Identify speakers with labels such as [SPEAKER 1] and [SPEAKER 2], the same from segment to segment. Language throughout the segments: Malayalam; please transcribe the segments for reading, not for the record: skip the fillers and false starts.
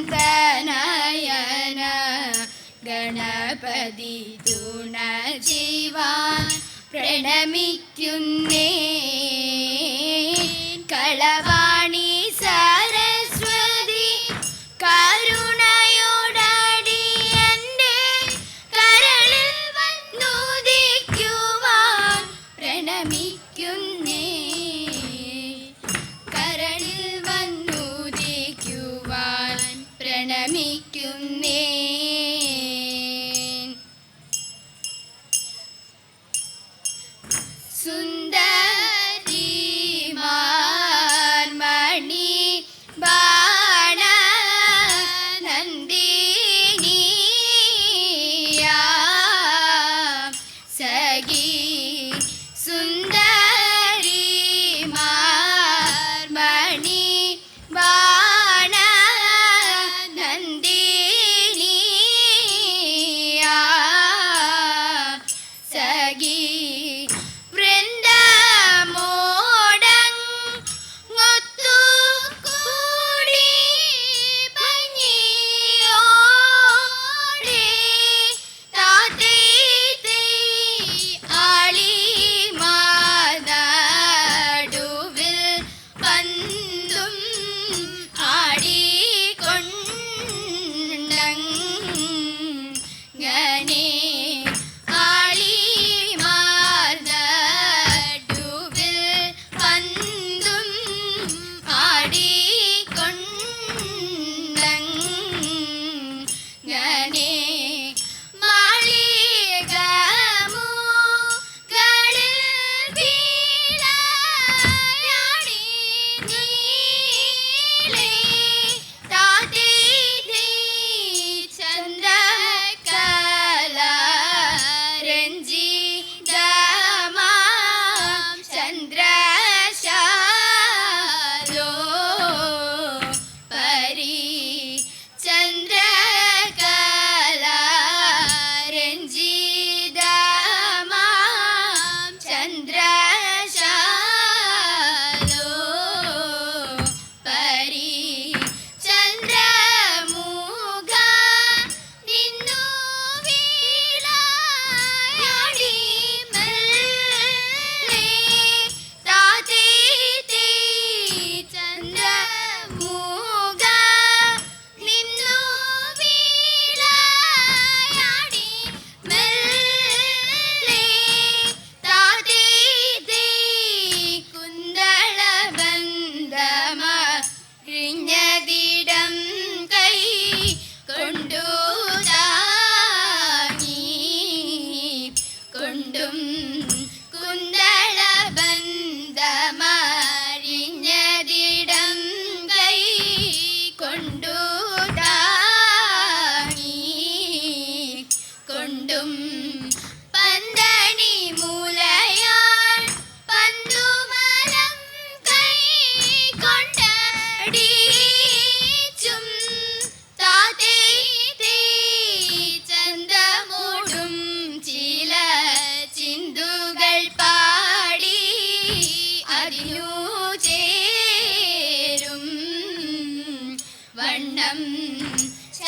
[SPEAKER 1] തനയന ഗണപതി തുണ ജീവാൻ പ്രണമിക്കുന്നേ. കളവാണി സരസ്വതി കരുണയോടടി എൻ്റെ കരളിൽ വന്നുദിക്കുവാൻ പ്രണമിക്കുന്നേ. കരളിൽ വന്നുദിക്കുവാൻ പ്രണമിക്കുന്നേ. സുന്ദരിമാർ മണി ബാണ നന്ദിനിയാം സഖി. സുന്ദരിമാർ മണി ബാണ നന്ദിനിയാം സഖി.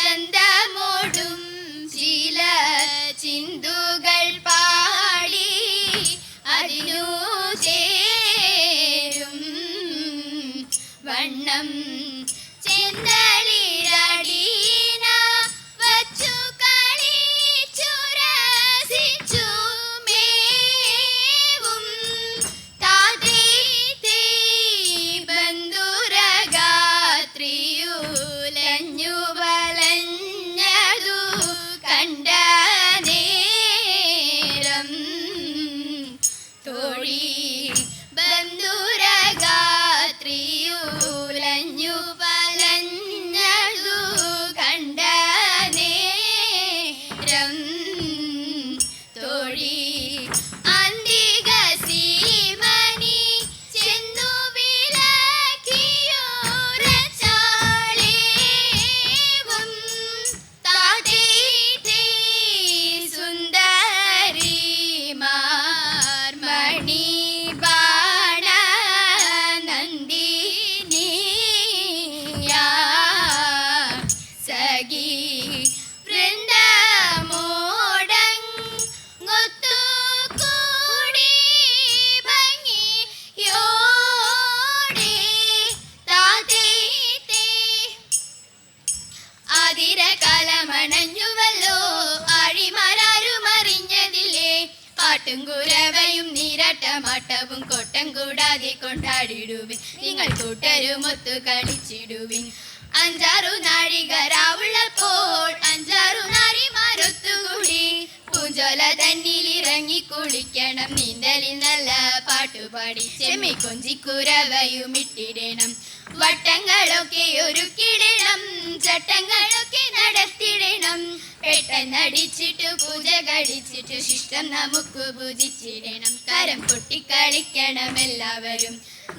[SPEAKER 1] ചന്തമോടും ചില ചിന്തുകൾ പാടി അതിനു ചേരും വണ്ണം ചെന്തളിരടീന വച്ചു കളിച്ചു രസിച്ചു മേവും താതേ തേ ബന്ധുരഗാത്രിയുലഞ്ഞു വലഞ്ഞതു കണ്ട നേരം തോഴി ബന്ധുരഗാത്രിയുലഞ്ഞു പാട്ടും കുരവയും നീരാട്ടമാട്ടവും കൊട്ടം കൂടാതെ കൊണ്ടാടിടുവിൻ. നിങ്ങൾ കൂട്ടരുമൊത്തു കളിച്ചിടുവിൻ. 5-6 നാഴിക രാവുള്ളപ്പോൾ 5-6 നാരിമാരൊത്തുകൂടി പൂഞ്ചോല തന്നിലിറങ്ങി കുളിക്കണം. നീന്തലിൽ നല്ല പാട്ടുപാടി ചെമ്മി കൊഞ്ചിക്കുരവയും ഇട്ടിടണം. വട്ടങ്ങളൊക്കെ ഒരുക്കിടണം, ചട്ടങ്ങളൊക്കെ നടത്തിടണം. പെട്ടെന്നടിച്ചിട്ടു പൂജ കഴിച്ചിട്ടു ശിഷ്ടം നമുക്ക് പൂജിച്ചിടണം. കരം കൊട്ടിക്കളിക്കണം എല്ലാവരും,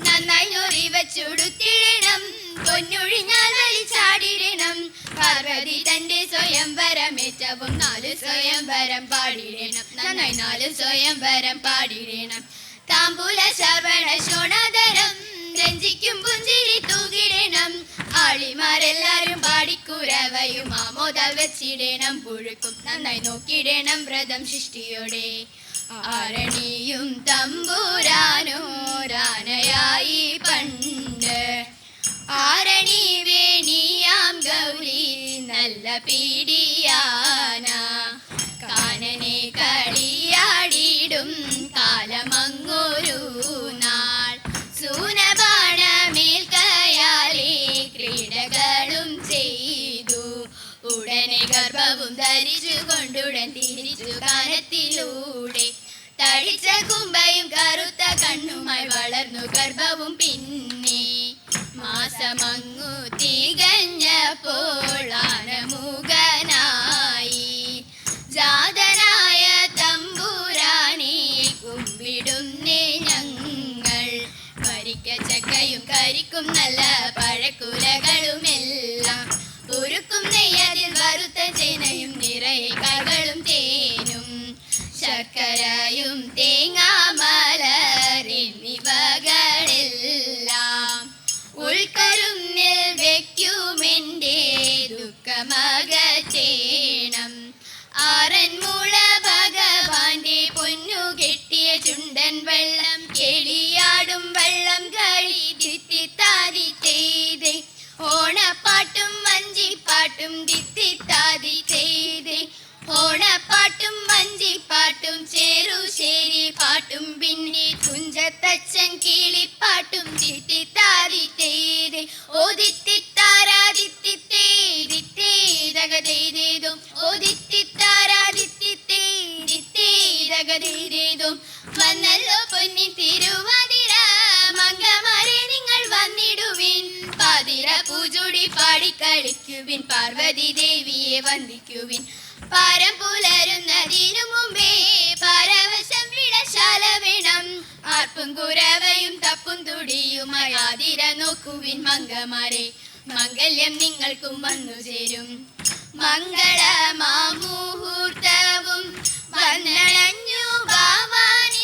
[SPEAKER 1] നന്നായി ഞൊറി വച്ചുടുത്തിടണം. പൊന്നൊഴിഞ്ഞാൽ വലിച്ചാടിടണം. പാർവതി തന്റെ സ്വയംവരമേറ്റവും 4 സ്വയംവരം പാടിടണം. നന്നായി 4 സ്വയംവരം പാടിടണം. താമ്പൂല ശർവണ ശോണാതരം രഞ്ജിക്കും പുഞ്ചിരി തൂകിടണം. ആളിമാരെല്ലാരും പാടിക്കുരവയും ആമോദാൽ വെച്ചിടണം. പുഴുക്കും നന്നായി നോക്കിടണം വ്രതം ശിഷ്ടിയോടെ. ആരണിയും തമ്പുരാനോരാനയായി പണ്ട്, ആരണി വേണിയാം ഗൗരി നല്ല പീഡിയാന. കാനനെ കളിയാടിടും കാലമങ്ങൊരു നാൾ, സൂനബാണമേൽക്കയാലേ ക്രീഡകളും ചെയ്തു. ഉടനെ ഗർഭവും ധരിച്ചു കൊണ്ടുടൻ തിരിച്ചു കാനത്തിലൂടെ. തടിച്ച കുമ്പയും കറുത്ത കണ്ണുമായി വളർന്നു ഗർഭവും. പിന്നെ മാസമങ്ങു തികഞ്ഞപ്പോൾ ആനമുഖനായി ജാതനായ തമ്പുരാനെ കുമ്പിടുന്നേ ഞങ്ങൾ. വരിക്കച്ചക്കയും കരിക്കും നല്ല പഴക്കുലകളുമെല്ലാം ഉരുക്കും നെയ്യതിൽ വറുത്ത ചേനയും നിറയെ കായ്കളും തേനും ശർക്കരയും തേങ്ങാമലരെന്നിവകളെല്ലാം ഉൾക്കരുന്നിൽ വെക്കുമെൻ്റെ ദുഃഖമകറ്റേണം. ആറന്മുള ഭഗവാന്റെ പൊന്നു കെട്ടിയ ചുണ്ടൻ വെള്ളം കേളിയാടും വള്ളം കളി ദിത്തിത്താതി ചെയ്തേ. ഓണപ്പാട്ടും വഞ്ചിപ്പാട്ടും ദിത്തിത്താതി ചെയ്തേ. ഓണപ്പാട്ടും വഞ്ചിപ്പാട്ടും ചേറുശേരി പാട്ടും പിന്നെ തുഞ്ചത്തച്ഛൻ കിളിപ്പാട്ടും ദിത്തിത്താതി ചെയ്തേ. ഓ ദിത്തിത്താരാദിത്തിത്തേ ദിത്തേ ദഗദേതും. ഓ ദിത്തിത്താരാദിത്തിത്തേ ദിത്തേ ദഗദേതും. വന്നല്ലോ പൊന്നിൻ തിരുവാതിര മംഗമാരെ നിങ്ങൾ വന്നിടുവിൻ. പാതിര പൂജോടി പാടിക്കളിക്കുവിൻ, പാർവതി ദേവിയെ വന്ദിക്കുവിൻ. പാരം പുലരുന്നതിനു മുമ്പേ പാരവശം വിടശാല വേണം. ആർപ്പും കുരവയും തപ്പും തുടിയുമായി ആതിര നോക്കുവിൻ മംഗമാരെ. മംഗല്യം നിങ്ങൾക്കും വന്നു ചേരും. മംഗളമാമുഹൂർത്തവും വന്നണഞ്ഞു ഭാവാനി